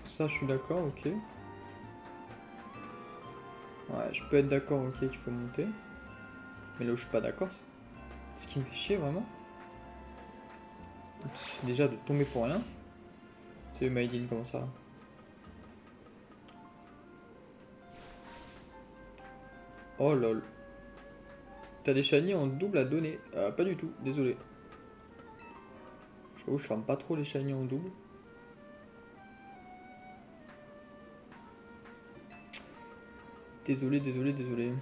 Ça, je suis d'accord, ok. Ouais, je peux être d'accord, ok, qu'il faut monter. Mais là où je suis pas d'accord, c'est ce qui me fait chier vraiment. C'est déjà de tomber pour rien. C'est Maïdine, comment ça? Oh lol. T'as des shiny en double à donner. Pas du tout, désolé. J'avoue, je ferme pas trop les shiny en double. Désolé, désolé, désolé.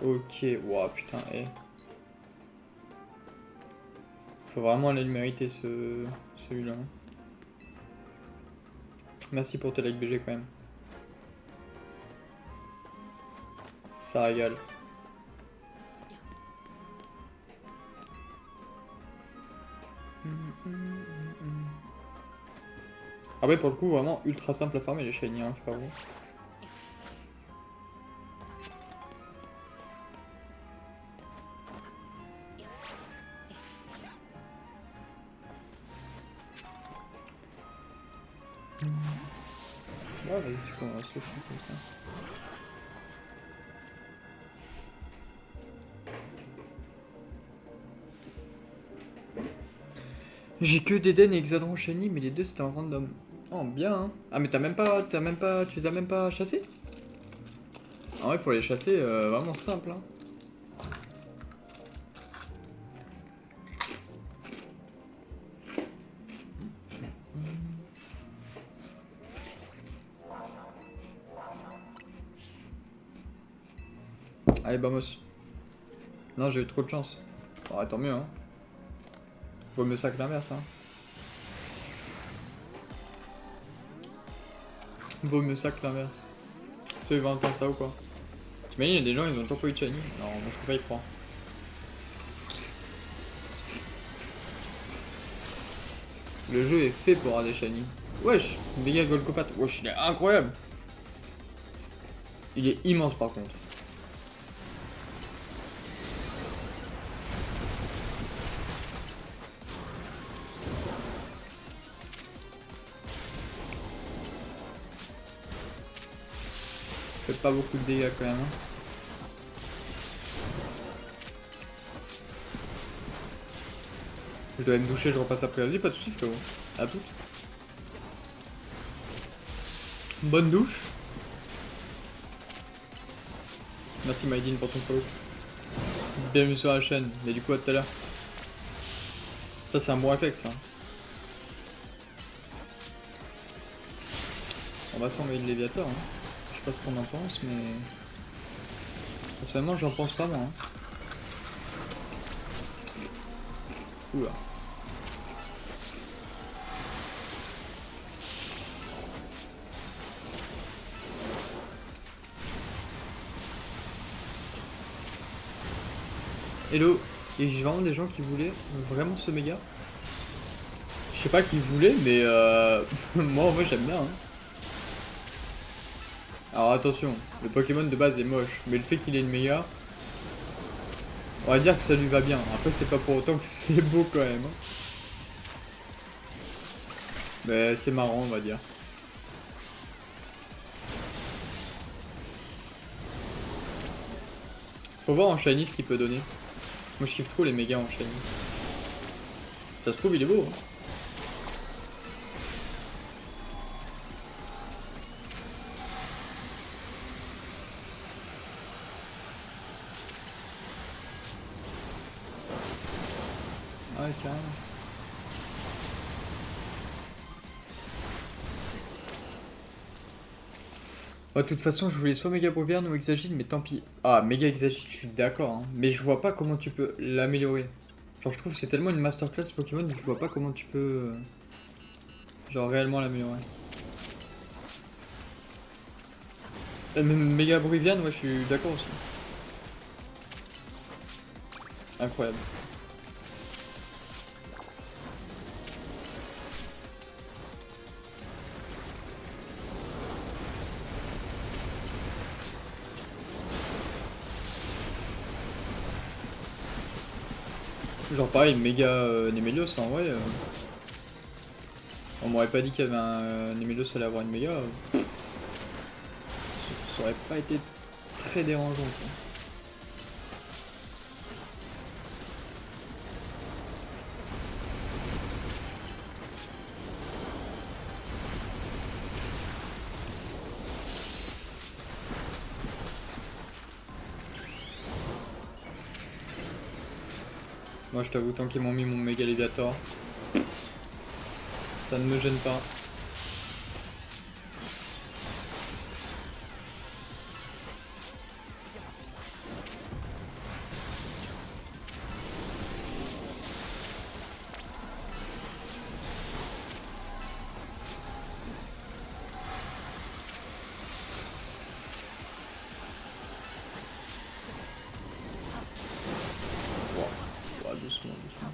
Ok, ouah putain, eh. Faut vraiment aller le mériter celui-là. Merci pour tes likes BG quand même. Ça régale. Ah ouais, pour le coup, vraiment ultra simple à farmer les shiny, hein, frérot. Ouais, vas-y, c'est quoi, on va se le faire comme ça. J'ai que Deden et Exadron shiny, mais les deux c'était en random. Oh, bien, hein. Ah, mais tu les as même pas chassés? Ah ouais, pour les chasser, vraiment simple, hein. Allez, vamos. Non, j'ai eu trop de chance. Ouais, tant mieux, hein. Vaut mieux ça que l'inverse, hein. Vaut mieux ça que l'inverse. C'est Valentin ça ou quoi? T'imagines, il y a des gens, ils ont toujours pas eu de shiny. Non, moi je peux pas y croire. Le jeu est fait pour avoir des shiny. Wesh, méga Golcopat. Wesh, il est incroyable. Il est immense par contre. Fait pas beaucoup de dégâts quand même, hein. Je dois me doucher, je repasse après. Vas-y, pas de soucis, frérot. À toutes. Bonne douche. Merci Maïdine pour ton follow. Bienvenue sur la chaîne. Mais du coup, à tout à l'heure. Ça, c'est un bon réflexe, ça. On va s'envoyer de Léviator, hein. Je sais pas ce qu'on en pense, mais... Personnellement, j'en pense pas, moi, hein. Oula. Hello. Et j'ai vraiment des gens qui voulaient vraiment ce méga. Je sais pas qui voulaient, mais moi en vrai j'aime bien, hein. Alors attention, le Pokémon de base est moche, mais le fait qu'il ait une méga, on va dire que ça lui va bien. Après c'est pas pour autant que c'est beau quand même, hein. Mais c'est marrant on va dire. Faut voir en shiny ce qu'il peut donner. Moi je kiffe trop les mégas en shiny. Ça se trouve il est beau, hein. Ouais carrément. Bah, de toute façon, je voulais soit Méga Brouvierne ou Exagile, mais tant pis. Ah, Méga Exagile, je suis d'accord, hein. Mais je vois pas comment tu peux l'améliorer. Genre, je trouve que c'est tellement une masterclass Pokémon que je vois pas comment tu peux. Genre, réellement l'améliorer. Même Méga Brouvierne, ouais, je suis d'accord aussi. Incroyable. Genre, pareil, Méga Némélios, en vrai. On m'aurait pas dit qu'il y avait un Nemelos allait avoir une méga. Ça aurait pas été très dérangeant quoi. Moi je t'avoue, tant qu'ils m'ont mis mon méga Léviator, ça ne me gêne pas. Wow. Doucement, doucement.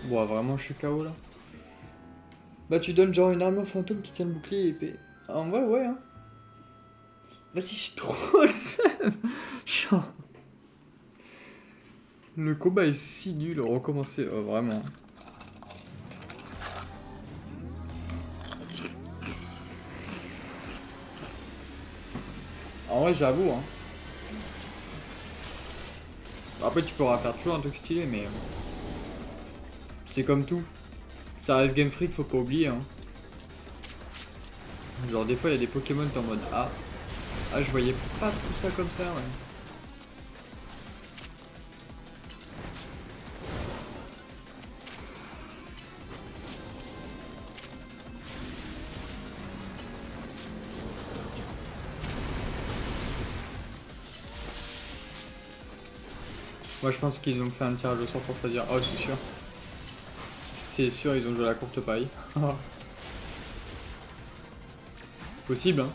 Bon, vraiment, je suis KO là. Bah, tu donnes genre une armure fantôme qui tient le bouclier et épée. En vrai, ouais, hein. Vas-y, j'ai trop le seum. Le combat est si nul, recommencer, vraiment. En vrai, j'avoue, hein. Après, tu pourras faire toujours un truc stylé, mais c'est comme tout. Ça reste Game Freak, faut pas oublier, hein. Genre, des fois, il y a des Pokémon, t'es en mode ah, je voyais pas tout ça comme ça, ouais. Moi, je pense qu'ils ont fait un tirage au sort pour choisir. Oh, c'est sûr. C'est sûr, ils ont joué à la courte paille. Possible, hein.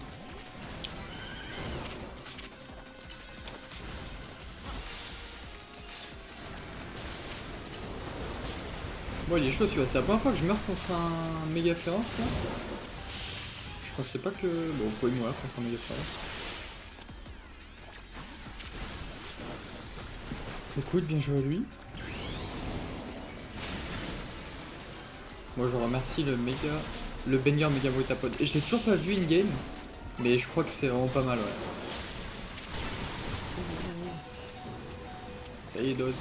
Bon, il est chaud celui-là. C'est la première fois que je meurs contre un méga féroce, là. Je pensais pas que. Bon, vous pouvez mourir contre un méga féroce. Écoute, bien joué à lui. Moi, je remercie le banger méga brutapod. Et je l'ai toujours pas vu in-game, mais je crois que c'est vraiment pas mal, ouais. Ça y est, dose.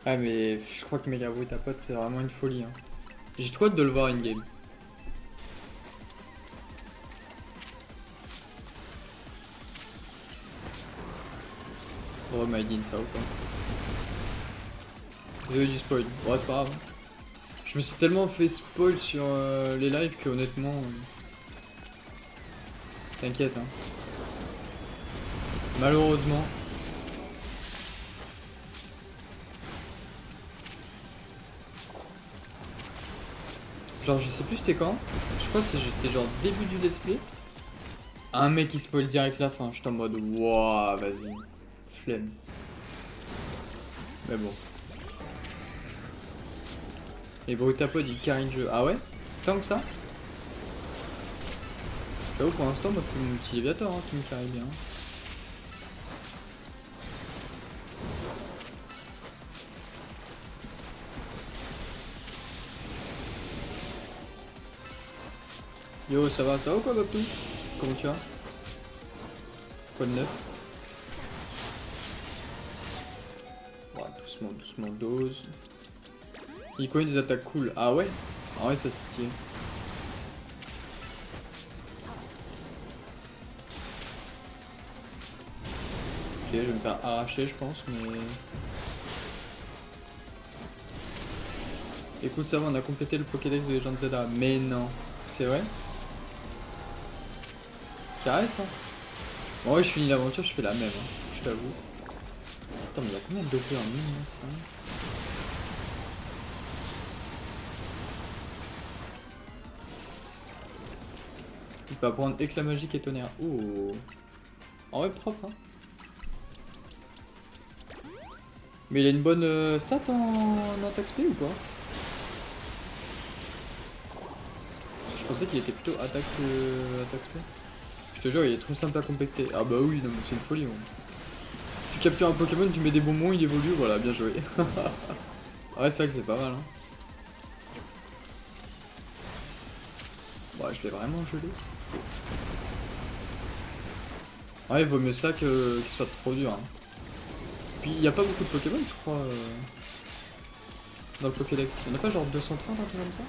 Ah, mais je crois que méga brutapod, c'est vraiment une folie, hein. J'ai trop hâte de le voir in-game. Oh, my din, ça ou pas. Désolé du spoil. Bon, c'est pas grave. Je me suis tellement fait spoil sur les lives que honnêtement. T'inquiète, hein. Malheureusement. Genre, je sais plus c'était quand. Je crois que j'étais genre début du let's play. Un mec qui spoil direct la fin. J'étais en mode, waouh, vas-y. Flemme. Mais bon. Et Brutapod il carry le jeu. Ah ouais? Tant que ça? J'avoue, pour l'instant, moi c'est mon petit Léviator hein, qui me carry bien. Yo, ça va ou quoi, Babtou? Comment tu vas? Quoi de neuf? Ouais, doucement, doucement, dose. Il connaît des attaques cool. Ah ouais? Ah ouais, ça c'est stylé. Ok, je vais me faire arracher, je pense, mais. Écoute, ça va, on a complété le Pokédex de Legend Zelda. Mais non, c'est vrai? Caresse, hein? Bon, ouais, je finis l'aventure, je fais la même, hein, je t'avoue. Attends, mais il y a combien de doppers en ligne là, ça? Il peut apprendre éclat magique et tonnerre. Oh. En vrai, propre, hein. Mais il a une bonne stat en attaque spé ou pas? Je pensais qu'il était plutôt attaque spé. Je te jure, il est trop simple à compléter. Ah bah oui, non mais c'est une folie. Ouais. Tu captures un Pokémon, tu mets des bonbons, il évolue, voilà, bien joué. Ouais, c'est vrai que c'est pas mal. Hein. Ouais, je l'ai vraiment gelé. Ouais, il vaut mieux ça que qu'il soit trop dur. Hein. Puis il n'y a pas beaucoup de Pokémon, je crois, dans le Pokédex. Il n'y en a pas genre 230, un truc comme ça?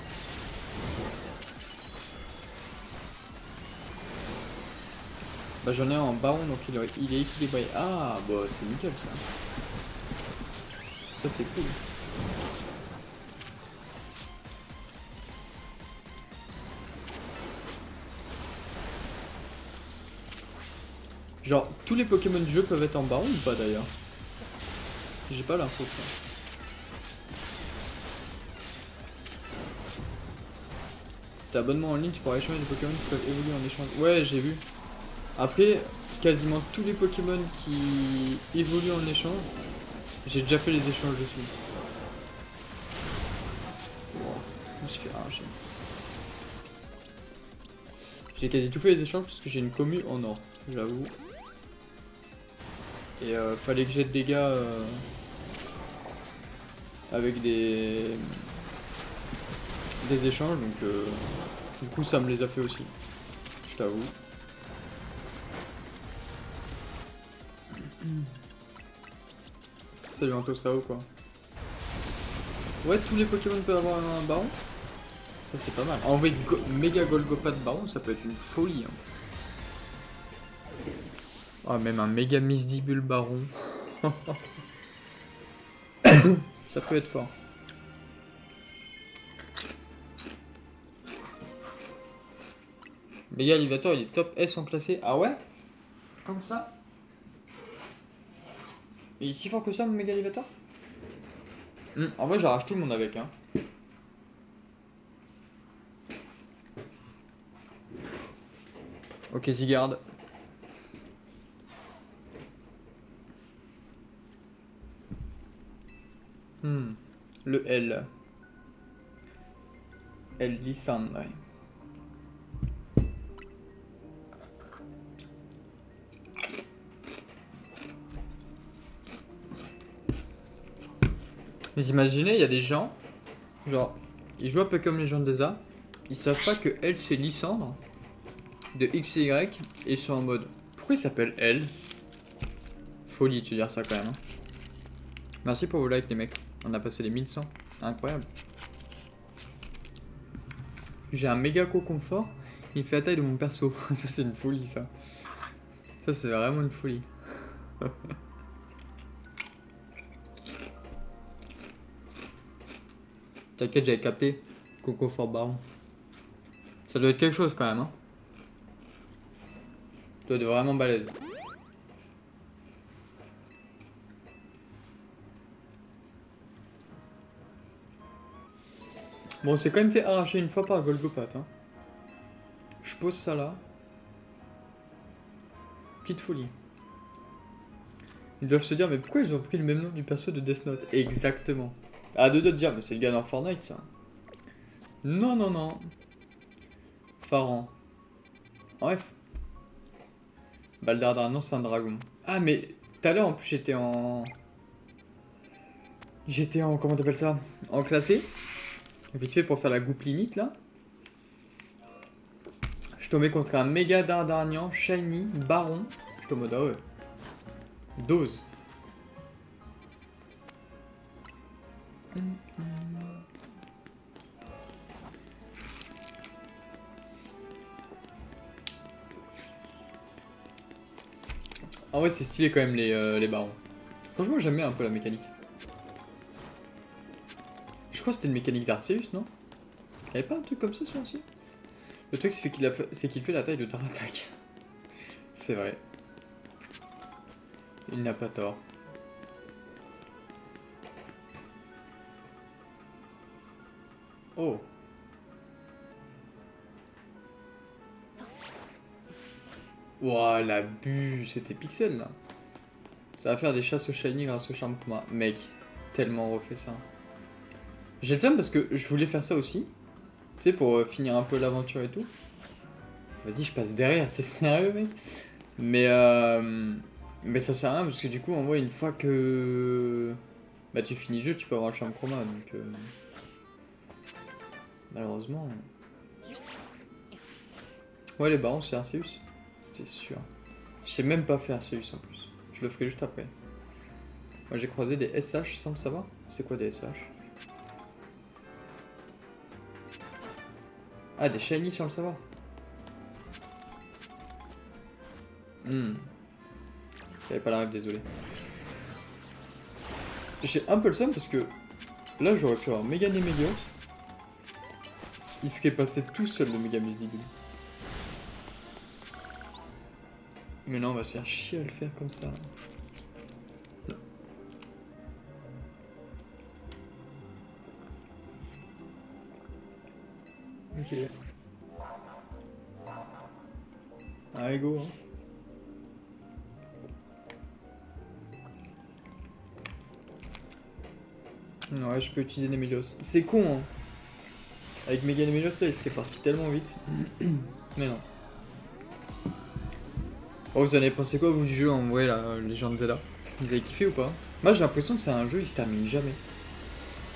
Bah j'en ai un en baron, donc il est équilibré. Ah, bah c'est nickel ça. Ça c'est cool. Genre, tous les Pokémon du jeu peuvent être en baron ou pas d'ailleurs? J'ai pas l'info ça. C'était abonnement en ligne, tu pourras échanger des Pokémon qui peuvent évoluer en échange. Ouais, j'ai vu. Après, quasiment tous les Pokémon qui évoluent en échange, j'ai déjà fait les échanges dessus. Wow, je me suis fait arracher. J'ai quasi tout fait les échanges parce que j'ai une commu en or, j'avoue. Et fallait que jette des dégâts avec des échanges, donc du coup ça me les a fait aussi, je t'avoue. Salut Anto Sao quoi. Ouais, tous les Pokémon peuvent avoir un baron. Ça c'est pas mal. En vrai, méga Golgopat baron, ça peut être une folie. Hein. Oh, même un méga Misdibule baron. Ça peut être fort. Méga Alivator, il est top S en classé. Ah ouais? Comme ça? Il est si fort que ça, mon Méga Alivator? En vrai, j'arrache tout le monde avec. Hein. Ok, Zygarde. Le L. L Lissandre. Mais imaginez, il y a des gens, genre, ils jouent un peu comme les gens des A, ils savent pas que L c'est Lissandre, de X et Y, et ils sont en mode, pourquoi il s'appelle L? Folie de se dire ça quand même. Hein. Merci pour vos likes les mecs, on a passé les 1100, incroyable. J'ai un méga co-confort, il fait la taille de mon perso, ça c'est une folie ça. Ça c'est vraiment une folie. T'inquiète, j'avais capté. Coco Fort Baron. Ça doit être quelque chose quand même, hein. Ça doit être vraiment balèze. Bon, on s'est quand même fait arracher une fois par Golgopat, hein. Je pose ça là. Petite folie. Ils doivent se dire, mais pourquoi ils ont pris le même nom du perso de Death Note? Exactement. Ah, de dire, mais c'est le gars dans Fortnite, ça. Non, non, non. Pharaon. Bref. Baldardin, non, c'est un dragon. Ah, mais tout à l'heure, en plus, j'étais en... Comment t'appelles ça? En classé. Vite fait pour faire la gouplinite, là. Je tombais contre un méga Dardarnian, shiny, baron. Je suis en mode, ah ouais. Dose. Ah ouais, c'est stylé quand même les barons. Franchement, j'aime bien un peu la mécanique. Je crois que c'était une mécanique d'Arceus, non? Il n'y avait pas un truc comme ça sur aussi? Le truc, c'est qu'il fait la taille de Daratak. C'est vrai. Il n'a pas tort. Oh. Ouah, la bu, c'était Pixel là. Ça va faire des chasses au shiny grâce au charme chroma. Mec, tellement refait ça. J'ai le seum parce que je voulais faire ça aussi. sais, pour finir un peu l'aventure et tout. Vas-y, je passe derrière, t'es sérieux, mec? Mais ça sert à rien parce que du coup, en vrai, une fois que bah, tu finis le jeu, tu peux avoir le charme chroma. Donc, malheureusement. Ouais, les barons, c'est Arceus. C'était sûr. Je sais même pas faire Arceus en plus. Je le ferai juste après. Moi, j'ai croisé des SH sans le savoir. C'est quoi des SH? Ah, des shiny sans le savoir. J'avais pas la rêve, désolé. J'ai un peu le seum parce que là, j'aurais pu avoir Megan et Mélios. Il serait passé tout seul le méga Musibule. Mais non, on va se faire chier à le faire comme ça. Ok. Allez, go. Hein. Ouais, je peux utiliser Nemelios. C'est con, hein. Avec Megan et Nemelios, là, il serait parti tellement vite. Mais non. Oh, vous en avez pensé quoi, vous, du jeu, en vrai, là, les gens de Zelda? Vous avez kiffé ou pas? Moi, j'ai l'impression que c'est un jeu, il se termine jamais.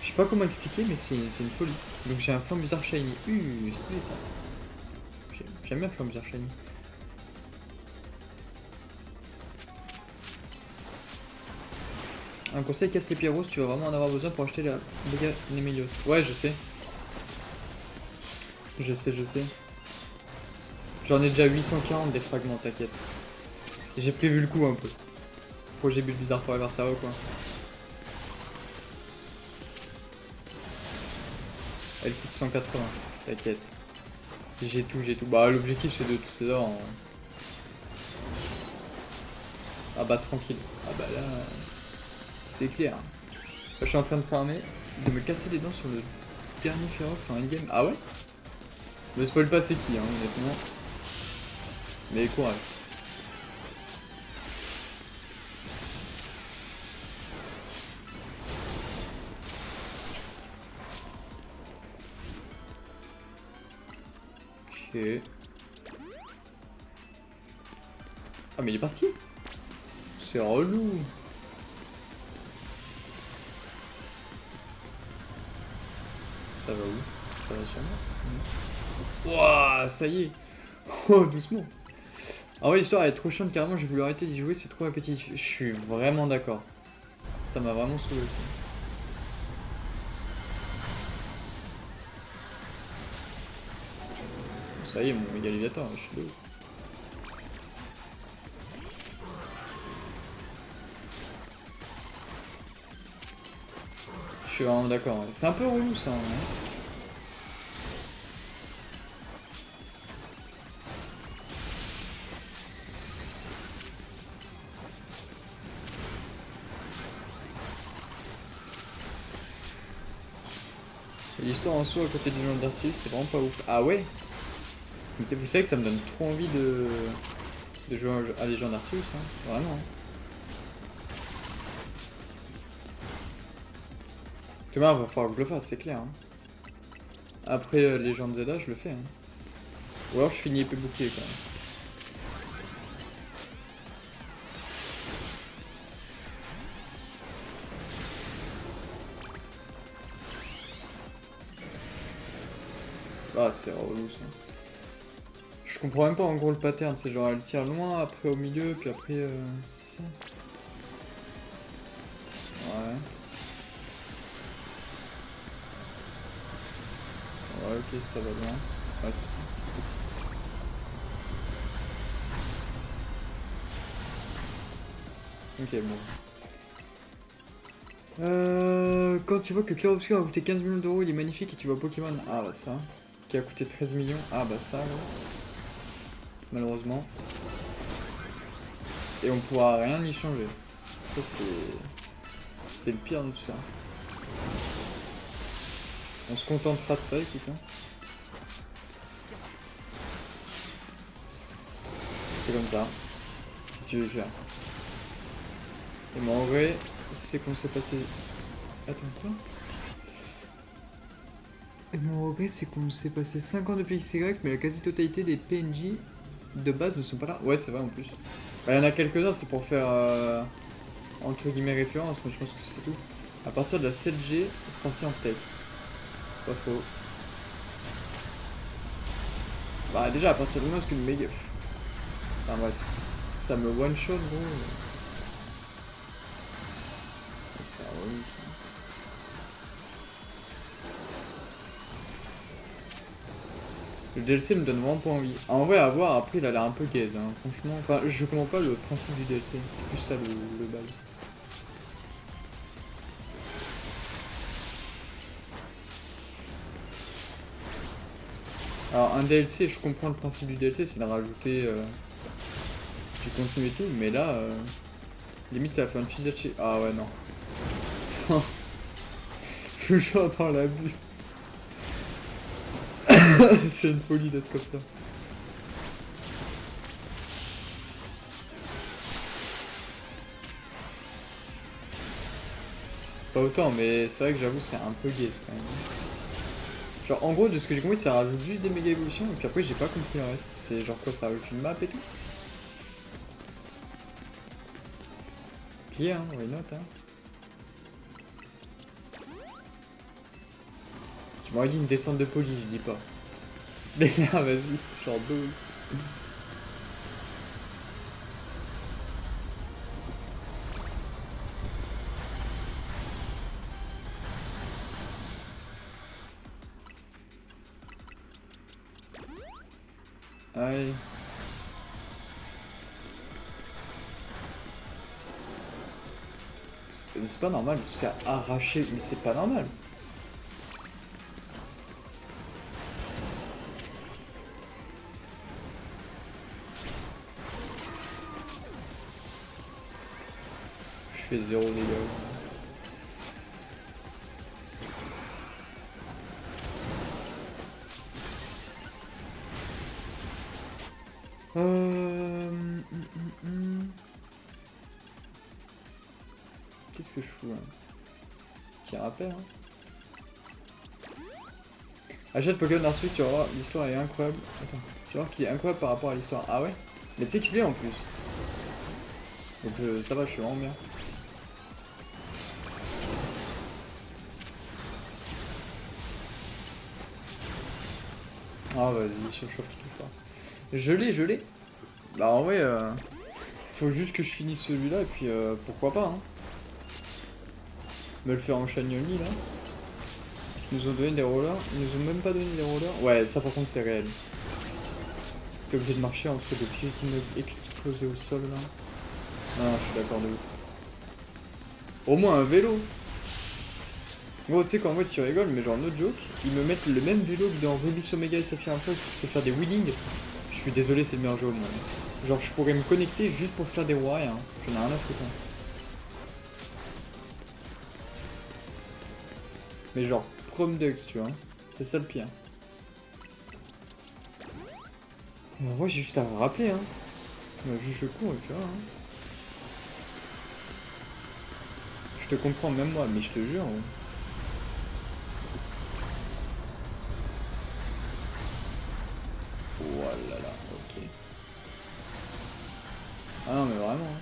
Je sais pas comment expliquer, mais c'est une folie. Donc j'ai un flanc bizarre shiny. Stylé ça. J'aime bien le flanc bizarre shiny. Un conseil, casse les pierres roses, tu vas vraiment en avoir besoin pour acheter la Mega Nemelios. Ouais, je sais. Je sais. J'en ai déjà 840 des fragments, t'inquiète. J'ai prévu le coup un peu. Faut que j'ai bu le bizarre pour avoir ça quoi. Elle coûte 180, t'inquiète. J'ai tout. Bah l'objectif c'est de tout ça en... Ah bah tranquille. Ah bah là... C'est clair. Là, je suis en train de farmer, de me casser les dents sur le dernier Ferox en endgame. Ah ouais? Me spoil pas c'est qui, hein, honnêtement. Mais courage. Ok. Ah mais il est parti? C'est relou. Ça va où? Ça va sûrement. Wouah, ça y est. Oh, doucement. En vrai, l'histoire elle est trop chiante, carrément, j'ai voulu arrêter d'y jouer, c'est trop répétitif. Je suis vraiment d'accord. Ça m'a vraiment saoulé aussi. Ça y est, mon méga Léviathan, je suis de ouf. Je suis vraiment d'accord. Ouais. C'est un peu relou ça. Hein. L'histoire en soi à côté du genre d'Arceus, c'est vraiment pas ouf. Ah ouais? Vous savez que ça me donne trop envie de jouer à les gens d'Arceus, hein. Vraiment. Hein. Tu vois, va falloir que je le fasse, c'est clair. Hein. Après les gens de Zelda, je le fais. Hein. Ou alors je finis épée bouclier quand même. Ah, c'est relou ça. Je comprends même pas en gros le pattern, c'est genre elle tire loin, après au milieu, puis après c'est ça. Ouais. Ouais, ok, ça va bien. Ouais, c'est ça. Ok, bon. Quand tu vois que Clair Obscur a coûté 15 millions d'euros, il est magnifique et tu vois Pokémon. Ah bah ça. Qui a coûté 13 millions. Ah bah ça, là. Malheureusement. Et on pourra rien y changer. Ça c'est... C'est le pire de tout ça. On se contentera de ça, écoute. Hein. C'est comme ça. Qu'est-ce que tu veux faire? Et moi en vrai, c'est qu'on s'est passé... Attends quoi? Et mon regret, c'est qu'on s'est passé 5 ans depuis XY, mais la quasi-totalité des PNJ de base ne sont pas là. Ouais, c'est vrai en plus. Bah, il y en a quelques-uns, c'est pour faire entre guillemets référence, mais je pense que c'est tout. À partir de la 7G, c'est parti en steak. Pas faux. Bah, déjà, à partir de là, est-ce que le méga. Enfin, bref. Ça me one-shot, gros. C'est relou, ça. Le DLC me donne vraiment pas envie. En vrai, à voir, après, il a l'air un peu gaze, hein, franchement. Enfin, je comprends pas le principe du DLC. C'est plus ça le bail. Alors, un DLC, je comprends le principe du DLC, c'est de rajouter du contenu et tout, mais là, limite, ça va faire une fusillade chez. Ah ouais, non. Toujours dans l'abus. C'est une folie d'être comme ça. Pas autant, mais c'est vrai que j'avoue, c'est un peu gaze quand même. Genre, en gros, de ce que j'ai compris, ça rajoute juste des méga évolutions, et puis après, j'ai pas compris le reste. C'est genre quoi, ça rajoute une map et tout? Plié, hein, why not, hein. Tu m'aurais dit une descente de police, je dis pas. Mais là, vas-y, genre deux. Aïe. C'est pas normal de se faire arracher, mais c'est pas normal. Je fais 0 dégâts. Qu'est-ce que je fous là? Petit rappel, hein. Achète Pokémon Arceus, tu vas voir, l'histoire est incroyable. Attends, tu vas voir qu'il est incroyable par rapport à l'histoire. Ah ouais? Mais tu sais qu'il est en plus. Donc ça va, je suis vraiment bien. Ah vas-y, surchauffe qui touche pas. Je l'ai. Bah en vrai, faut juste que je finisse celui-là et puis pourquoi pas, hein. Me le faire en Chagnoli là. Ils nous ont donné des rollers. Ils nous ont même pas donné des rollers. Ouais, ça par contre c'est réel. T'es obligé de marcher entre des vieux immeubles explosés au sol là. Non, je suis d'accord de ouf. Au moins un vélo. Gros, tu sais qu'en vrai tu rigoles, mais genre no joke, ils me mettent le même vélo que dans Ruby Omega et Saphir Info où tu peux faire des wheelings. Je suis désolé, c'est le meilleur jeu au monde. Genre je pourrais me connecter juste pour faire des warriors, hein. J'en ai rien à foutre. Hein. Mais genre prom Dux, tu vois. C'est ça le pire. Mais en vrai j'ai juste à rappeler, hein. Juste je cours et tu vois. Hein. Je te comprends même moi, mais je te jure. Hein. Oh là là, ok. Ah non mais vraiment. Hein.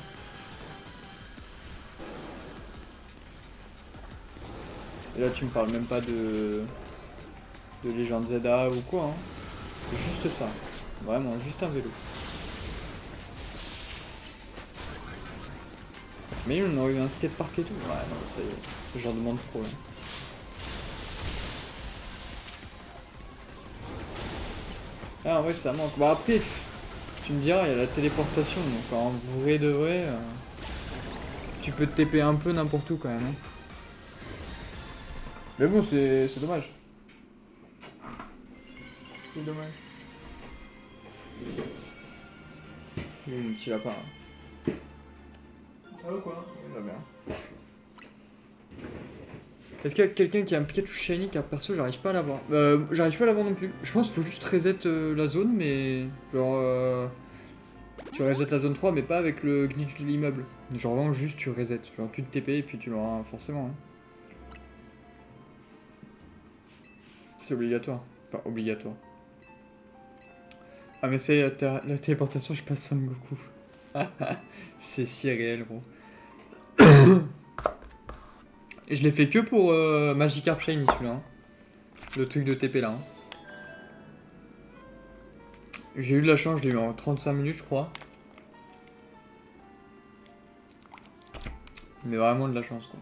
Et là tu me parles même pas de Legend Zelda ou quoi. Hein. Juste ça. Vraiment, juste un vélo. Mais on aurait eu un skatepark et tout. Ouais non ça y est. J'en demande trop là. Ah ouais ça manque. Bah après, tu me diras, il y a la téléportation, donc en vrai de vrai, tu peux te TP un peu n'importe où quand même. Hein. Mais bon, c'est dommage. C'est dommage. Mon petit lapin. Ah quoi? Il va bien. Est-ce qu'il y a quelqu'un qui a un Pikachu Shiny car perso j'arrive pas à l'avoir? J'arrive pas à l'avoir non plus. Je pense qu'il faut juste reset la zone, mais genre tu reset la zone 3 mais pas avec le glitch de l'immeuble. Genre vraiment juste tu reset. Genre tu te TP et puis tu l'auras forcément. Hein. C'est obligatoire. Enfin, obligatoire. Ah mais c'est la téléportation, je passe Son Goku. C'est si réel, gros. Et je l'ai fait que pour Magikarp Shiny, celui-là. Hein. Le truc de TP, là. Hein. J'ai eu de la chance, je l'ai eu en 35 minutes, je crois. Mais vraiment de la chance, quoi.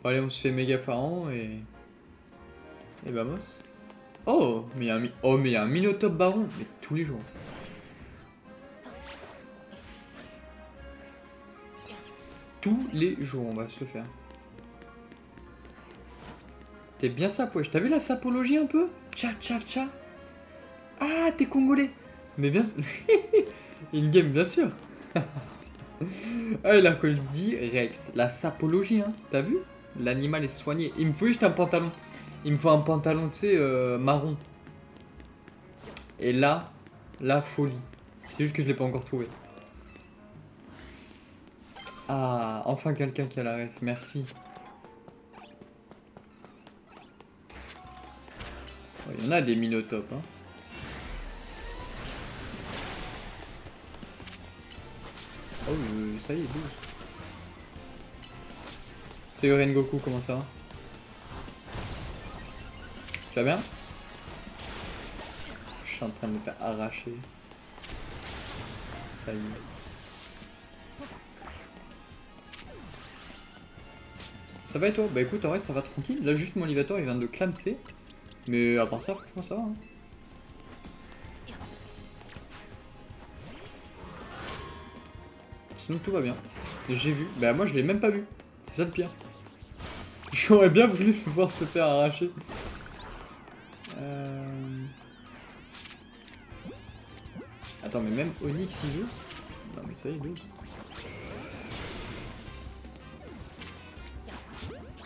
Bon, allez, on se fait méga pharaon et... Et vamos. Oh, mais il y a un, mais il y a un Minotop Baron. Mais tous les jours. Tous les jours, on va se le faire. T'es bien sap, wesh. T'as vu la sapologie un peu? Tcha, tcha, tcha. Ah, t'es congolais. Mais bien... In-game, bien sûr. Ah, il a reconnu direct. La sapologie, hein. T'as vu? L'animal est soigné. Il me faut juste un pantalon. Il me faut un pantalon, tu sais, marron. Et là, la folie. C'est juste que je l'ai pas encore trouvé. Ah, enfin quelqu'un qui a la ref. Merci. Il y en a des Minotop, hein. Oh, ça y est, 12. C'est Rengoku, comment ça va? Tu vas bien? Je suis en train de me faire arracher. Ça y est. Ça va et toi? Bah écoute, en vrai, ça va tranquille. Là, juste mon Livator, il vient de clamser. Mais à part ça, franchement, ça va. Hein. Sinon, tout va bien. J'ai vu. Bah moi, je l'ai même pas vu. C'est ça le pire. J'aurais bien voulu le voir se faire arracher. Attends, mais même Onyx il joue? Non, mais ça y est, 12.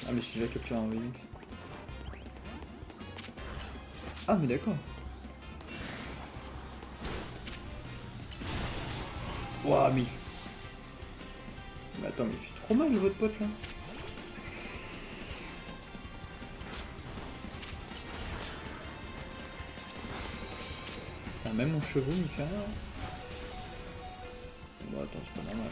Ah, mais je suis déjà capturé en Onyx. Ah, mais d'accord. Ouah, mais... Mais attends, mais il fait trop mal, votre pote, là. Ah, même mon chevaux, il fait rien. Bon, attends, c'est pas normal.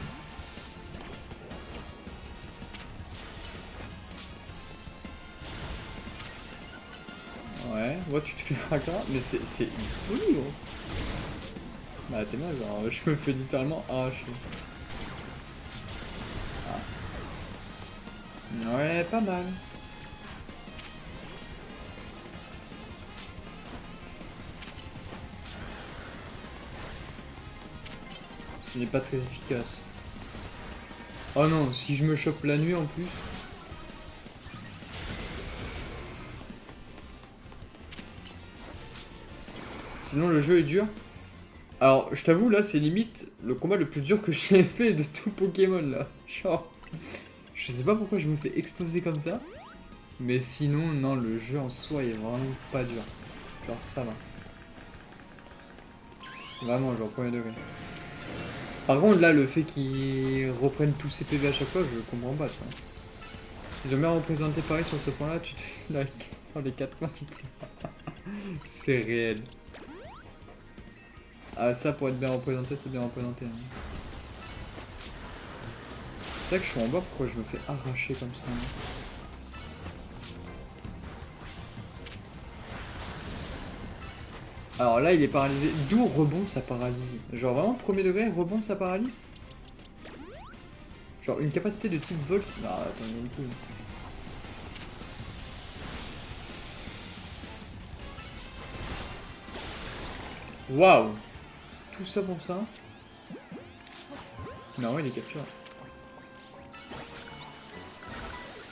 Ouais, tu te fais un cas, mais c'est une folie, gros. Bah, t'es mal, genre, je me fais littéralement arracher. Ah. Ouais, pas mal. Ce n'est pas très efficace. Oh non, si je me chope la nuit en plus. Sinon le jeu est dur. Alors je t'avoue là c'est limite le combat le plus dur que j'ai fait de tout Pokémon là. Genre, je sais pas pourquoi je me fais exploser comme ça. Mais sinon non, le jeu en soi est vraiment pas dur. Genre ça va. Vraiment genre premier degré. Par contre là le fait qu'ils reprennent tous ces PV à chaque fois je comprends pas tu vois. Ils ont bien représenté pareil sur ce point là, tu te fais là dans les 4 points tu te fais... C'est réel. Ah ça pour être bien représenté c'est bien représenté. Hein. C'est vrai que je suis en bas, pourquoi je me fais arracher comme ça hein. Alors là il est paralysé, d'où rebond ça paralyse. Genre vraiment premier degré, rebond ça paralyse. Genre une capacité de type Volt. Non attends, il y a une couille. Waouh. Tout ça pour ça. Non il est capturé.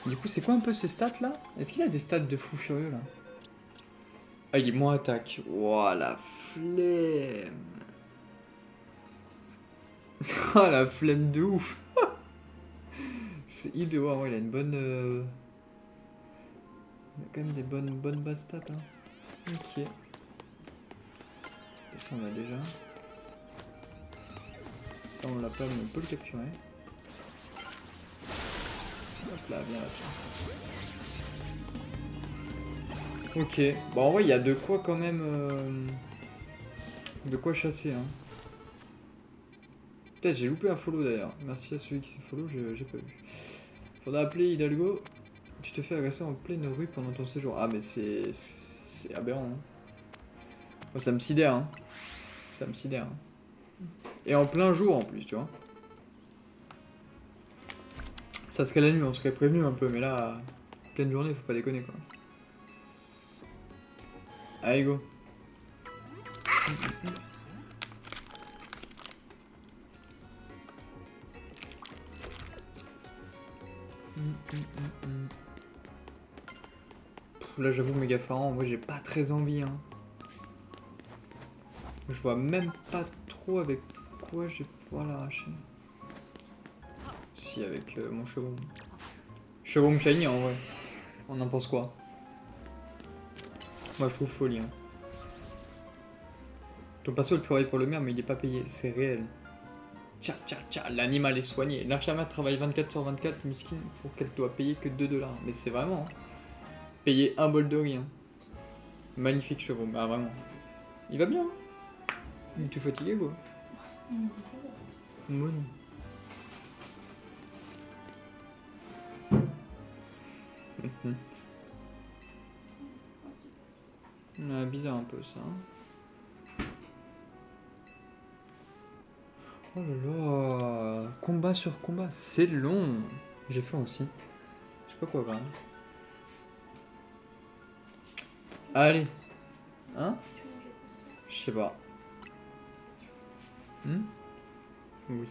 Du coup c'est quoi un peu ces stats là? Est-ce qu'il a des stats de fou furieux là? Ah il est moins attaque. Ouah la flemme. Ah la flemme de ouf. C'est hip de voir, ouais, il a une bonne... Il a quand même des bonnes bases stats. Hein. Ok. Et ça on l'a déjà. Ça on l'a pas mais on peut le capturer. Hop là, viens là. Ok, bon en vrai il y a de quoi quand même... de quoi chasser hein. Putain j'ai loupé un follow d'ailleurs, merci à celui qui s'est follow, j'ai pas vu. Faudra appeler Hidalgo, tu te fais agresser en pleine rue pendant ton séjour. Ah mais c'est aberrant hein. Moi ça me sidère hein. Ça me sidère hein. Et en plein jour en plus tu vois. Ça serait la nuit, on serait prévenu un peu, mais là, pleine journée, faut pas déconner quoi. Allez go. Là j'avoue méga pharaon, moi j'ai pas très envie hein. Je vois même pas trop avec quoi je vais pouvoir l'arracher. Si avec mon chevron. Chevron shiny en vrai. On en pense quoi? Moi je trouve folie hein. Ton perso il travaille pour le maire mais il est pas payé, c'est réel. Tcha tcha tcha, l'animal est soigné. L'infirmière travaille 24/24, miskin, pour qu'elle doit payer que 2 $. Mais c'est vraiment hein. Payer un bol de riz hein. Magnifique chevron, bah vraiment. Il va bien hein. Il est fatigué quoi. Moon. Bizarre un peu ça. Oh là là, combat sur combat, c'est long. J'ai faim aussi. Je sais pas quoi grave. Allez. Hein? Je sais pas. Oui.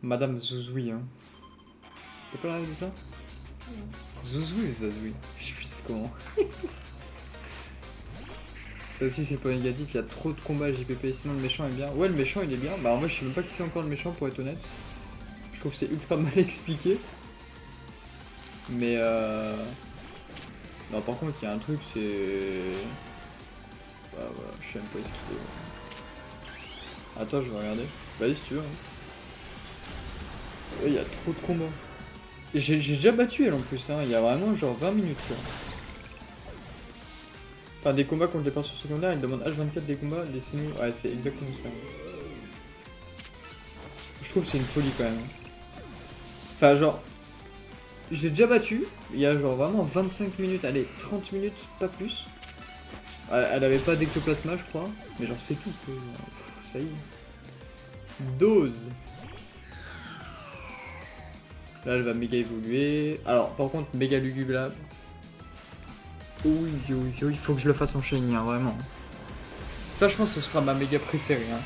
Madame Zouzoui, hein. T'as pas l'air de ça? Non. Zouzoui ou Zazoui? Je sais plus comment. Ça aussi c'est pas négatif, il y a trop de combats JPP, sinon le méchant est bien. Ouais le méchant il est bien, bah en vrai je sais même pas qui c'est encore le méchant pour être honnête. Je trouve que c'est ultra mal expliqué. Mais non par contre il y a un truc c'est... Bah voilà, je sais même pas ce qu'il est. Attends je vais regarder. Vas-y si tu veux. Il y a trop de combats. J'ai déjà battu elle en plus, hein. Il y a vraiment genre 20 minutes quoi. Enfin des combats contre les persos secondaires, il demande H24 des combats, laissez-nous... Ouais c'est exactement ça. Je trouve que c'est une folie quand même. Enfin genre... J'ai déjà battu, il y a genre vraiment 25 minutes, allez 30 minutes, pas plus. Elle avait pas d'ectoplasma je crois, mais genre c'est tout. Ça y est. Dose. Là elle va méga évoluer. Alors par contre méga lugubable. Oui, il faut que je le fasse en shiny, hein, vraiment. Ça, je pense que ce sera ma méga préférée. Hein.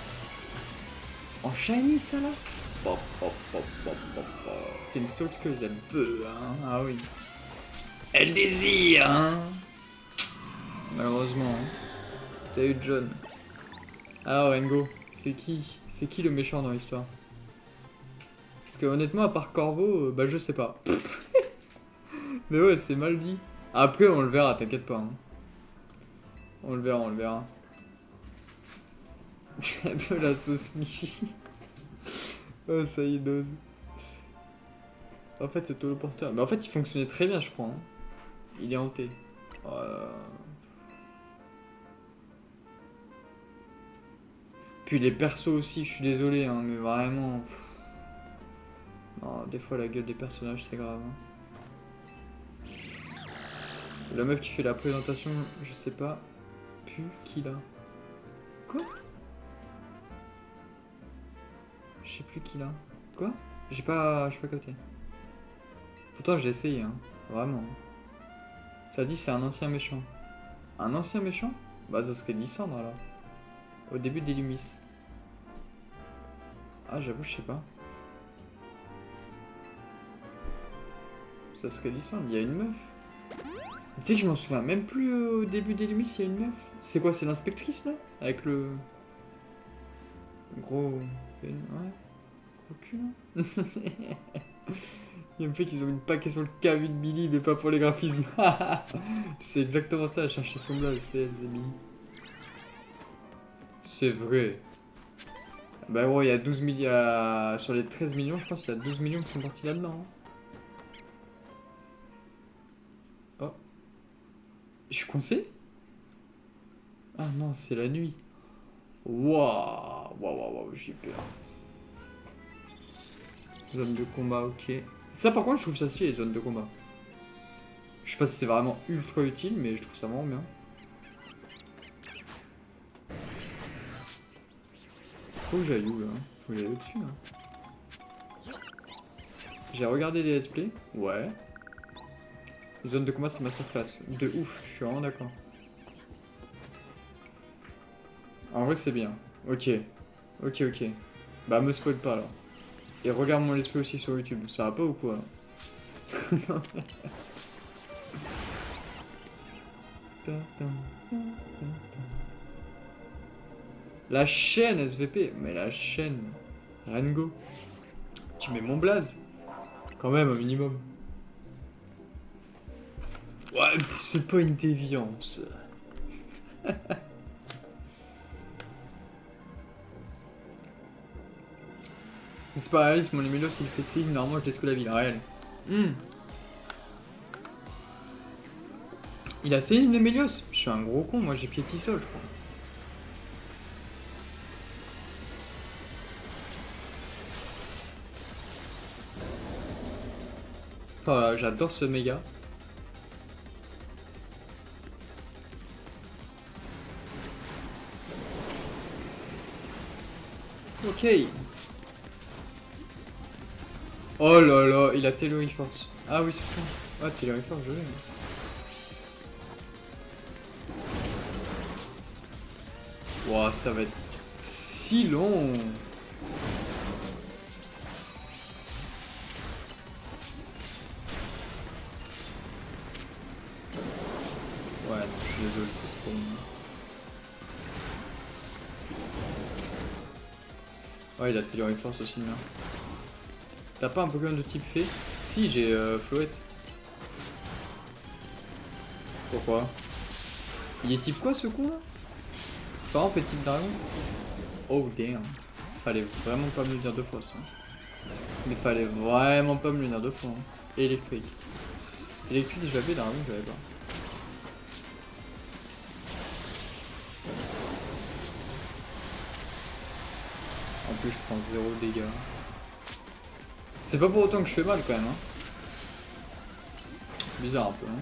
En shiny, ça là? C'est une stalk que elle veut, hein. Ah oui. Elle désire, hein. Malheureusement. Hein. T'as eu John. Alors, Rengo, c'est qui le méchant dans l'histoire? Parce que honnêtement, à part Corvo, bah je sais pas. Mais ouais, c'est mal dit. Après, on le verra, t'inquiète pas. Hein. On le verra. Un peu la sauce Michi. Oh, ça y est, dose. En fait, c'est tout le porteur. Mais en fait, il fonctionnait très bien, je crois. Hein. Il est hanté. Puis les persos aussi, je suis désolé, hein, mais vraiment... Non, des fois, la gueule des personnages, c'est grave. Hein. La meuf qui fait la présentation, je sais pas. Puis, qui là? Quoi? Je sais plus qui là. Quoi? J'ai pas capté. Pourtant j'ai essayé, hein. Vraiment. Ça dit c'est un ancien méchant. Un ancien méchant? Bah ça serait Lysandre alors. Au début d'Illumis. Ah j'avoue je sais pas. Ça serait Lysandre, il y a une meuf. Tu sais que je m'en souviens même plus au début d'Illumis, il y a une meuf. C'est quoi, c'est l'inspectrice là? Avec le... Gros... Ouais. Gros cul là. Il me fait qu'ils ont mis une paquet sur le KV de Billy, mais pas pour les graphismes. C'est exactement ça, chercher son blaze, c'est elle, Billy. C'est vrai. Bah gros, il y a 12 millions... Sur les 13 millions, je pense qu'il y a 12 millions qui sont partis là-dedans. Hein. Oh. Je suis coincé? Ah non, c'est la nuit. Waouh, waouh, j'ai peur. Zone de combat, ok. Ça par contre, je trouve ça stylé, les zones de combat. Je sais pas si c'est vraiment ultra utile, mais je trouve ça vraiment bien. Faut que j'aille où là? Faut que j'aille au-dessus là. J'ai regardé des let's play. Ouais. Zone de combat, c'est masterclass. De ouf, je suis vraiment d'accord. En vrai, c'est bien. Ok. Ok, ok. Bah, me spoil pas alors. Et regarde mon let's play aussi sur YouTube. Ça va pas ou quoi? La chaîne SVP. Mais la chaîne. Rengo. Tu mets mon blaze. Quand même, un minimum. Ouais, c'est pas une déviance. Mais c'est pas réaliste, mon Emilios il fait signe, normalement je détruis la ville réelle. Il a saigné l'Emilios. Je suis un gros con, moi j'ai piéti ça, je crois. Voilà, j'adore ce méga. Ok. Oh là là, il a Tailoring Force. Ah oui, c'est ça. Ah, Tailoring Force, je l'ai. Wow, ça va être si long. Ouais, non, je suis désolé, c'est trop long. Ouais, il a Tailoring Force aussi, là. T'as pas un Pokémon de type fée? Si, j'ai Floette. Pourquoi? Il est type quoi ce con là? Par exemple, type dragon? Oh damn. Fallait vraiment pas me le dire deux fois ça. Mais fallait vraiment pas me le dire deux fois. Hein. Et électrique. Électrique, je l'avais, dragon, je l'avais pas. En plus, je prends 0 dégâts. C'est pas pour autant que je fais mal quand même. Hein. Bizarre un peu. Hein.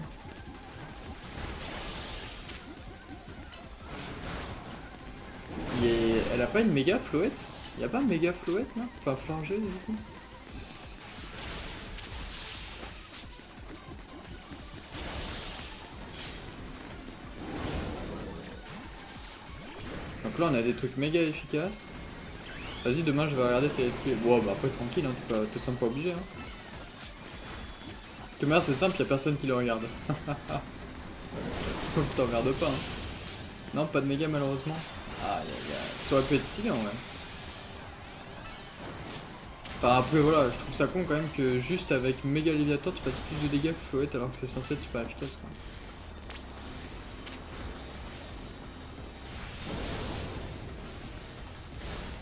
Elle a pas une méga floette? Y'a pas une méga floette là? Enfin, flangée du coup. Donc là, on a des trucs méga efficaces. Vas-y, demain je vais regarder tes let's play. Bon, bah après, tranquille, hein, t'es tout simple pas obligé. Hein. De manière, c'est simple, y'a personne qui le regarde. Donc t'emmerdes pas. Hein. Non, pas de méga malheureusement. Aïe aïe aïe. Ça aurait pu être stylé en vrai. Enfin, après, voilà, je trouve ça con quand même que juste avec méga Léviator, tu fasses plus de dégâts que Floette alors que c'est censé être super efficace.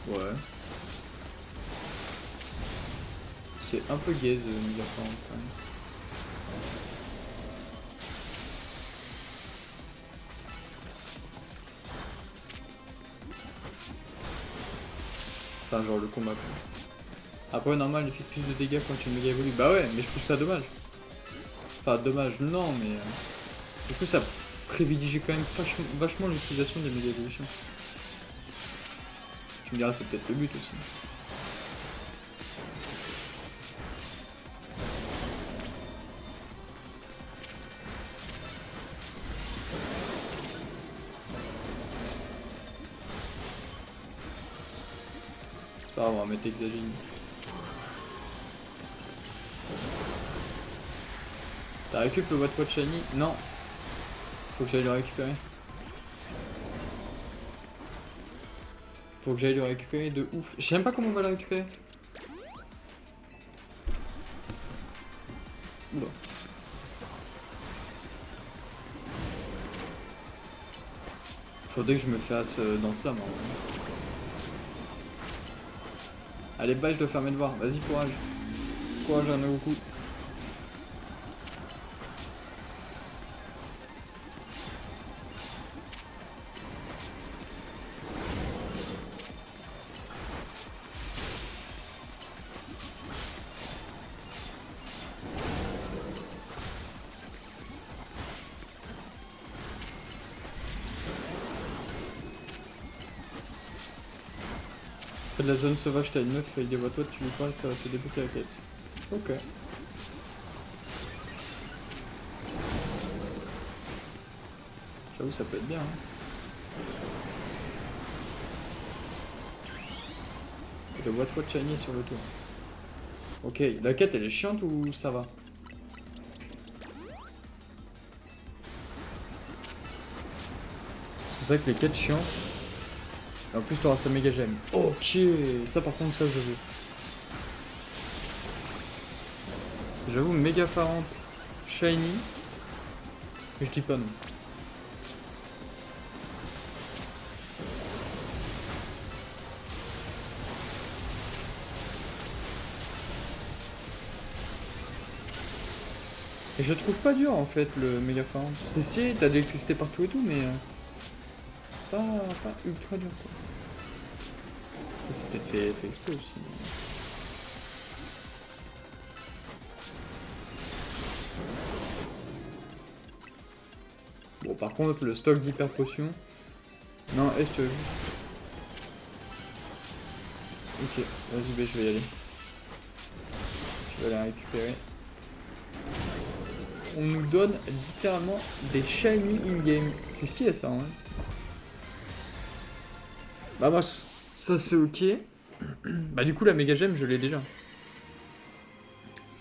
Quoi. Ouais. C'est un peu gaze, Mégaform quand même. Enfin, genre le combat quoi. Après, normal, il fait plus de dégâts quand tu méga évolues. Bah ouais, mais je trouve ça dommage. Enfin, dommage, non, mais. Du coup, ça privilégie quand même vachement l'utilisation des méga évolutions. Tu me diras, c'est peut-être le but aussi. C'est pas grave, on va mettre Exagine. T'as récupéré le What Shiny? Non. Faut que j'aille le récupérer. Faut que j'aille le récupérer de ouf. Je sais même pas comment on va le récupérer. Oula. Faudrait que je me fasse dans ce là, moi. Allez, bye, je dois faire mes devoirs. Vas-y, courage. Courage, Rengoku. De la zone sauvage, t'as une meuf avec des voix toi, tu lui parles, ça va te débloquer la quête. Ok. J'avoue, ça peut être bien. Hein. Le voix toi shiny sur le tour. Ok, la quête elle est chiante ou ça va? C'est vrai que les quêtes chiantes. Et en plus t'auras sa méga gemme. Ok, ça par contre ça je veux. J'avoue méga farante shiny. Je dis pas non. Et je trouve pas dur en fait le méga farante. C'est stylé, t'as de l'électricité partout et tout mais c'est pas ultra dur quoi. C'est peut-être fait exprès aussi. Bon, par contre, le stock d'hyper potions. Non, est juste. Ok, vas-y, je vais y aller. Je vais aller récupérer. On nous donne littéralement des shiny in-game. C'est stylé ça, hein. Bah, moi, ça c'est ok. Bah, du coup, la méga gemme, je l'ai déjà.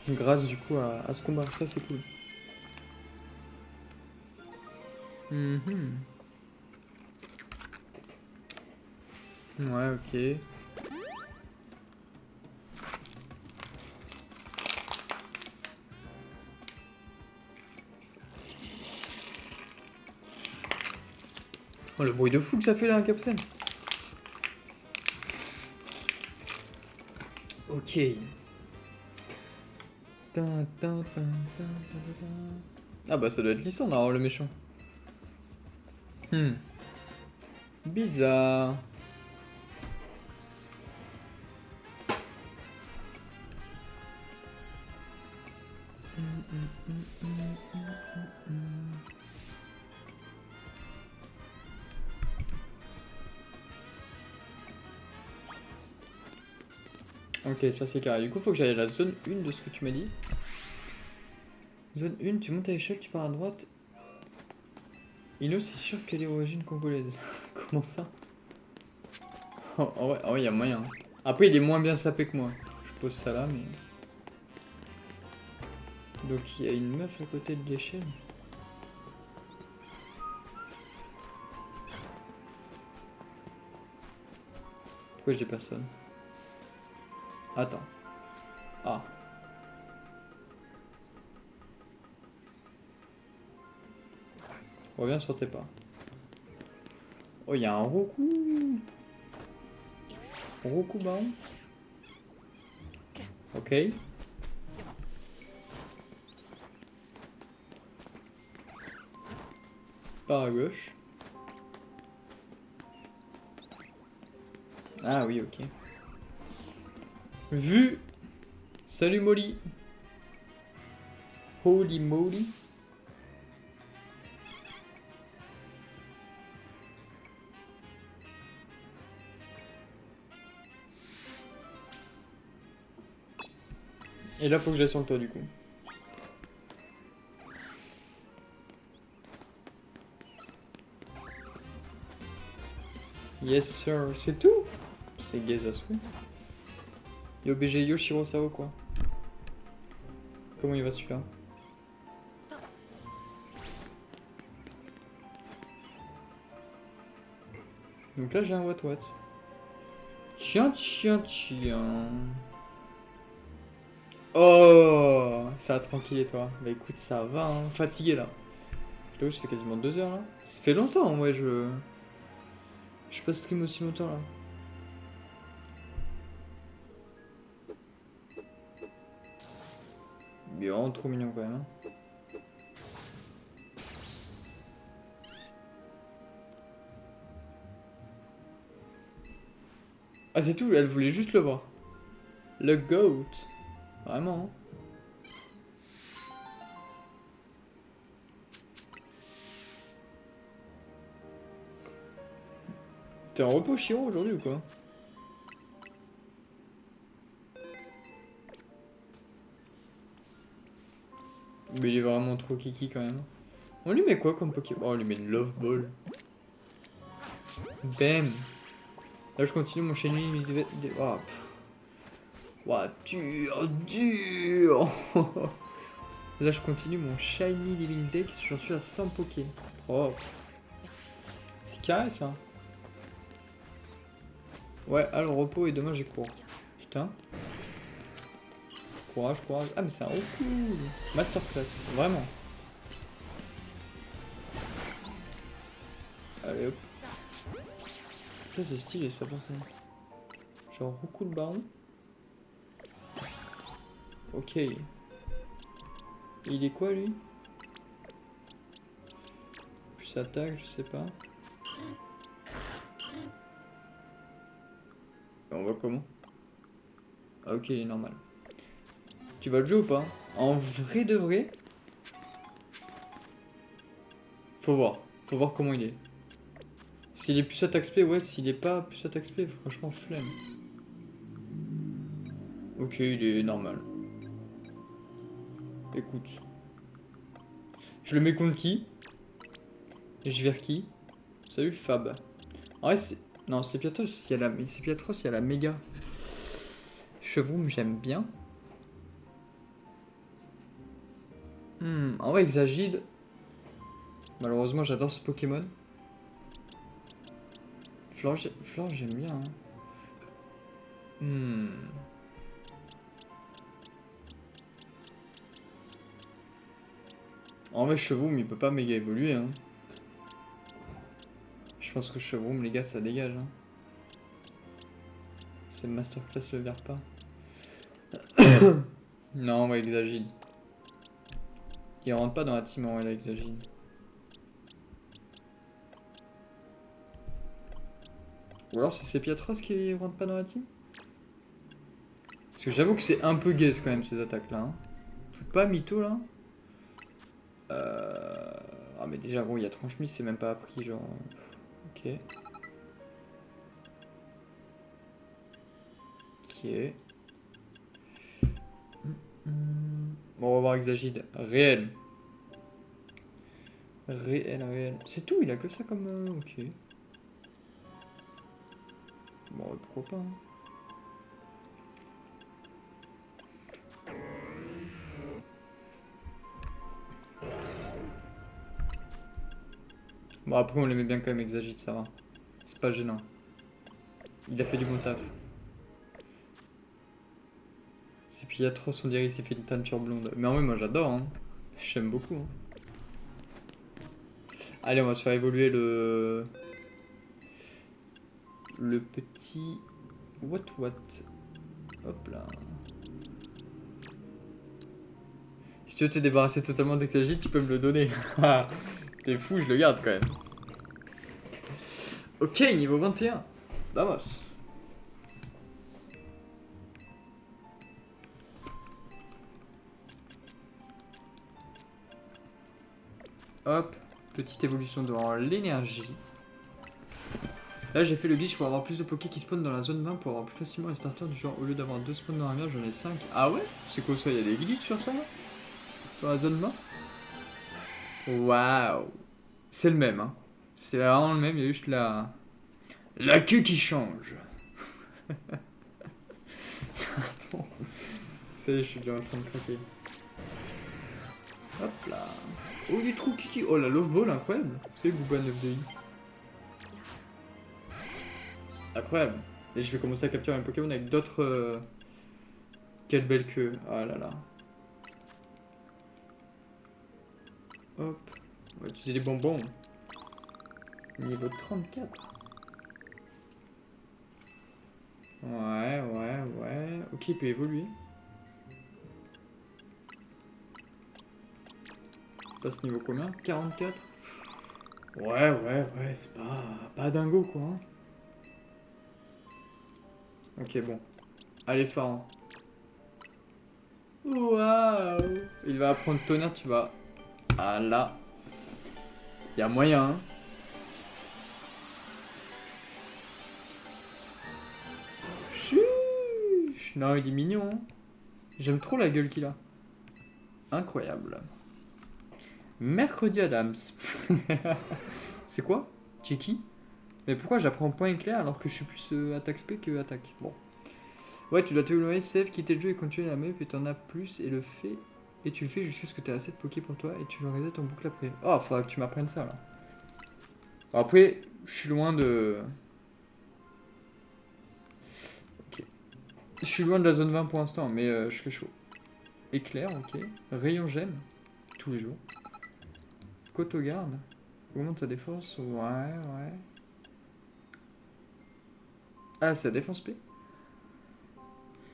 Grâce du coup à ce combat, ça c'est cool. Ouais, ok. Oh, le bruit de fou que ça fait là, un capsule. Ok. Ah bah ça doit être Lissandre, alors le méchant. Bizarre. Ok, ça c'est carré. Du coup, faut que j'aille à la zone 1 de ce que tu m'as dit. Zone 1, tu montes à l'échelle, tu pars à droite. Ino, c'est sûr qu'elle est d'origine congolaise. Comment ça? Oh ouais, y a moyen. Après, il est moins bien sapé que moi. Je pose ça là, mais... Donc, il y a une meuf à côté de l'échelle. Pourquoi j'ai personne? Attends. Ah. Reviens sur tes pas. Oh, il y a un Roku. Roku baron. Ok. Par à gauche. Ah oui, ok. Vu. Salut Molly. Holy moly. Et là, faut que j'aille sur le toit du coup. Yes sir, c'est tout. C'est gaze à souhait. Yo BG Yo Shirosao quoi. Comment il va celui-là? Donc là j'ai un what. Tiens. Oh, ça a tranquillé toi. Bah écoute, ça va, hein. Fatigué là. Je t'avoue, ça fait quasiment 2 heures là. Ça fait longtemps, ouais, je pas stream aussi longtemps là. Il est vraiment trop mignon quand même. Hein. Ah c'est tout, elle voulait juste le voir. Le goat. Vraiment. Hein. T'es en repos Shiro aujourd'hui ou quoi? Mais il est vraiment trop kiki quand même. On lui met quoi comme Pokémon? Oh, on lui met une Love Ball. Bam. Là je continue mon shiny. Oh, ouah, dur. Là je continue mon shiny living deck. J'en suis à 100 Poké. Propre. C'est carré ça. Ouais, alors repos et demain j'ai cours. Putain. Courage, courage. Ah mais c'est un Roku. Masterclass, vraiment. Allez hop. Ça c'est stylé ça par contre. Genre Roku le baron. Ok. Il est quoi lui? Plus attaque, je sais pas. On voit comment? Ah ok, il est normal. Tu vas le jouer ou pas? En vrai de vrai? Faut voir. Faut voir comment il est. S'il est plus attaque spé, ouais. S'il est pas plus attaque spé, franchement flemme. Ok, il est normal. Écoute. Je le mets contre qui? Je vire qui? Salut Fab. En vrai, c'est... Non, c'est Piatros, il y a la méga. Chevroom, j'aime bien. En vrai, Exagide. Malheureusement, j'adore ce Pokémon. Flore, j'aime bien. Hein. En vrai, Chevroom, il peut pas méga évoluer. Hein. Je pense que Chevroom, les gars, ça dégage. Hein. C'est Masterclass le vert pas. Non, on va Exagide. Il rentre pas dans la team en vrai, là, Exagide. Ou alors c'est Piatros qui rentre pas dans la team? Parce que j'avoue que c'est un peu guess quand même ces attaques là. Hein. Je suis pas mytho là. Ah mais déjà gros il y a Tranchemise c'est même pas appris genre. Ok. Ok. Bon on va voir Exagide. Réel. Réel. C'est tout, il a que ça comme... ok. Bon pourquoi pas. Hein. Bon après on l'aimait bien quand même Exagide ça va. C'est pas gênant. Il a fait du bon taf. C'est Piatros on dirait il s'est fait une teinture blonde. Mais en vrai moi j'adore hein. J'aime beaucoup. Hein. Allez, on va se faire évoluer le petit what. Hop là. Si tu veux te débarrasser totalement d'Exagite, tu peux me le donner. T'es fou, je le garde quand même. Ok, niveau 21. Vamos. Hop, petite évolution dans l'énergie. Là j'ai fait le glitch pour avoir plus de Poké qui spawnent dans la zone 20 pour avoir plus facilement les starters du genre au lieu d'avoir 2 spawns dans la mer j'en ai 5. Ah ouais? C'est quoi ça? Il y a des glitches sur ça là? Sur la zone 20? Waouh! C'est le même hein. C'est vraiment le même, il y a juste la queue qui change. Attends. Ça y est, je suis déjà en train de craquer. Hop là. Oh, il est trop kiki. Oh, la Love Ball, incroyable. C'est Booba 9DI. Incroyable. Et je vais commencer à capturer un Pokémon avec d'autres... Quelle belle queue. Ah là là. Hop. On va utiliser les bonbons. Niveau 34. Ouais. Ok, il peut évoluer. passe niveau combien? 44. Ouais, c'est pas dingo quoi. Hein. Ok, bon. Allez, Pharaon. Waouh! Il va apprendre tonnerre, tu vas. Ah là. Y a moyen, hein. Chuch. Non, il est mignon. Hein. J'aime trop la gueule qu'il a. Incroyable. Mercredi Adams. C'est quoi? Cheeky? Mais pourquoi j'apprends point éclair alors que je suis plus attaque spé que attaque? Bon. Ouais, tu dois te éloigner, save, quitter le jeu et continuer la map et t'en as plus et le fait. Et tu le fais jusqu'à ce que t'aies assez de pokés pour toi et tu le reset en boucle après. Oh, faudra que tu m'apprennes ça là. Bon, après, je suis loin de. Ok. Je suis loin de la zone 20 pour l'instant, mais je serai chaud. Éclair, ok. Rayon gemme, tous les jours. Cotogarde. Augmente sa défense, ouais. Ah, c'est la défense P.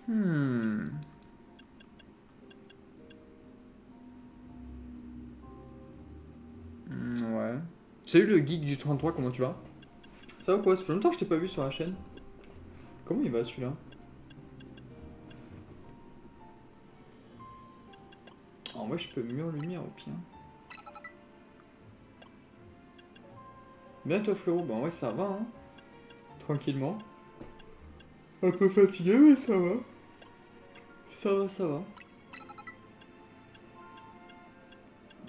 Ouais. Salut le geek du 33, comment tu vas? Ça va quoi? Ça fait longtemps que je t'ai pas vu sur la chaîne. Comment il va celui-là? En vrai, je peux mieux en lumière au pire. Bien toi frérot, bah ouais ça va hein. Tranquillement. Un peu fatigué mais ça va. Ça va.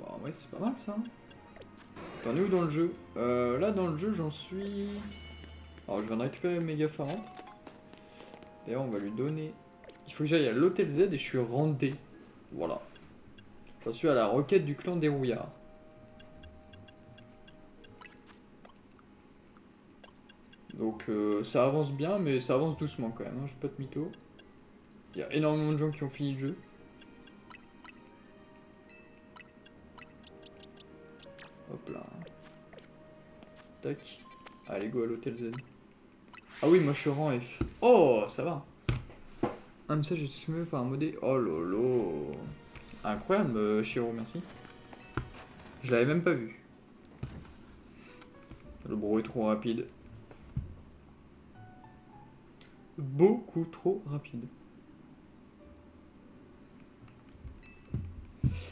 Bah ouais c'est pas mal ça. T'en es où dans le jeu? Là dans le jeu j'en suis... Alors je viens de récupérer Méga Pharaon. D'ailleurs on va lui donner... Il faut que j'aille à l'hôtel Z et je suis rendé. Voilà. J'en suis à la requête du clan des rouillards. Donc ça avance bien mais ça avance doucement quand même, hein. Je vais pas te mytho. Il y a énormément de gens qui ont fini le jeu. Hop là. Tac. Allez go à l'hôtel Z. Ah oui, moi je suis rang F. Oh, ça va. Un message est soumis par un modé. Oh lolo. Incroyable, Chiro, merci. Je l'avais même pas vu. Le bro est trop rapide. Beaucoup trop rapide.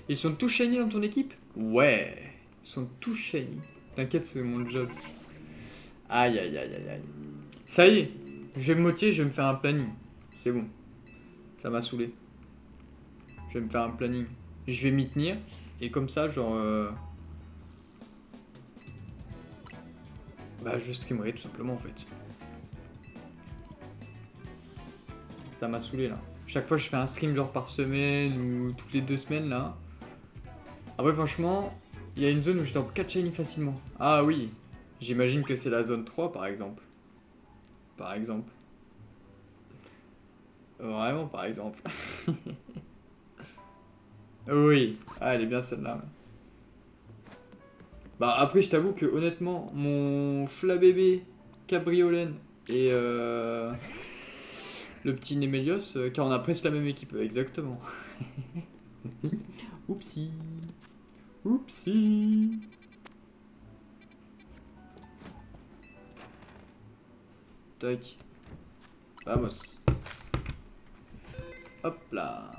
Ils sont tous shiny dans ton équipe? Ouais. Ils sont tous shiny. T'inquiète, c'est mon job. Aïe. Ça y est. Je vais me motiver, je vais me faire un planning. C'est bon. Ça m'a saoulé. Je vais me faire un planning. Je vais m'y tenir. Et comme ça, genre... Bah, je streamerai tout simplement en fait. Ça m'a saoulé là. Chaque fois, je fais un stream genre par semaine ou toutes les 2 semaines là. Après, franchement, il y a une zone où je drop 4 shiny facilement. Ah oui, j'imagine que c'est la zone 3 par exemple. Par exemple. Vraiment, par exemple. Oui, ah, elle est bien celle-là. Ouais. Bah, après, je t'avoue que honnêtement, mon Flabébé, Cabriolène et le petit Némélios, car on a presque la même équipe, exactement. Oupsie. Oupsie. Tac. Vamos. Hop là.